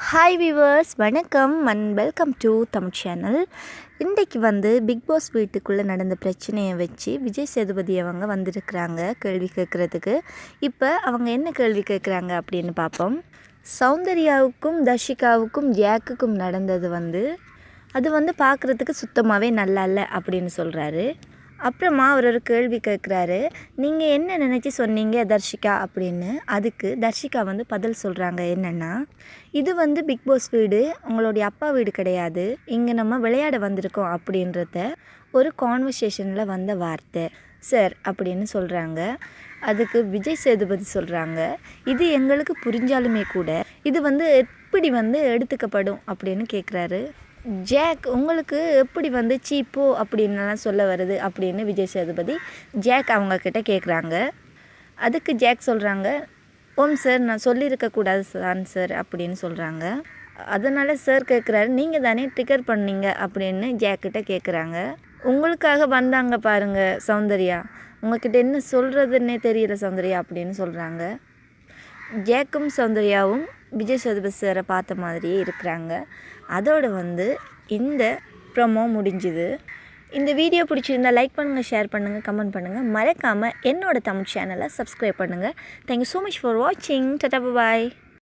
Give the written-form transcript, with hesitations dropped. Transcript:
Hi viewers, வணக்கம் and welcome to Tamil channel. இன்றைக்கு big pass வீட்டுக்குள்ளே நடந்த பிரச்சனையை வச்சு விஜய் சேதுபதி அவங்க வந்திருக்கிறாங்க கேள்வி கேட்குறதுக்கு. இப்போ அவங்க என்ன கேள்வி கேட்குறாங்க அப்படின்னு பார்ப்போம். சௌந்தர்யாவுக்கும் தர்ஷிகாவுக்கும் ஜாக்குக்கும் நடந்தது அது பார்க்குறதுக்கு சுத்தமாகவே நல்லா இல்லை அப்படின்னு சொல்கிறாரு. அப்புறமா அவர் ஒரு கேள்வி கேட்குறாரு, நீங்கள் என்ன நினச்சி சொன்னீங்க தர்ஷிகா அப்படின்னு. அதுக்கு தர்ஷிகா பதில் சொல்கிறாங்க, என்னென்னா இது பிக் பாஸ் வீடு, உங்களுடைய அப்பா வீடு கிடையாது, இங்கே நம்ம விளையாட வந்திருக்கோம் அப்படின்றத ஒரு கான்வர்சேஷனில் வந்த வார்த்தை சார் அப்படின்னு சொல்கிறாங்க. அதுக்கு விஜய் சேதுபதி சொல்கிறாங்க, இது எங்களுக்கு புரிஞ்சாலுமே கூட இது எப்படி எடுத்துக்கப்படும் அப்படின்னு கேட்குறாரு. ஜாக், உங்களுக்கு எப்படி சீப்போ அப்படின்லாம் சொல்ல வருது அப்படின்னு விஜய் சேதுபதி ஜாக் அவங்கக்கிட்ட கேட்குறாங்க. அதுக்கு ஜாக் சொல்கிறாங்க, ஓம் சார், நான் சொல்லியிருக்கக்கூடாது சார் அப்படின்னு சொல்கிறாங்க. அதனால் சார் கேட்குறாரு, நீங்கள் தானே ட்ரிகர் பண்ணீங்க அப்படின்னு ஜாக்கிட்ட கேட்குறாங்க. உங்களுக்காக வந்தாங்க பாருங்கள் சௌந்தர்யா, உங்கள்கிட்ட என்ன சொல்கிறதுன்னே தெரியல சௌந்தர்யா அப்படின்னு சொல்கிறாங்க. ஜாக்கும் சௌந்தர்யாவும் விஜய் சேதுபதி சாரை பார்த்த மாதிரியே இருக்கிறாங்க. அதோடு இந்த ப்ரோமோ முடிஞ்சுது. இந்த வீடியோ பிடிச்சிருந்தால் லைக் பண்ணுங்கள், ஷேர் பண்ணுங்கள், கமெண்ட் பண்ணுங்கள். மறக்காமல் என்னோட தமிழ் சேனலை சப்ஸ்கிரைப் பண்ணுங்கள். தேங்க்யூ ஸோ மச் ஃபார் வாட்சிங். டாடா பாய்.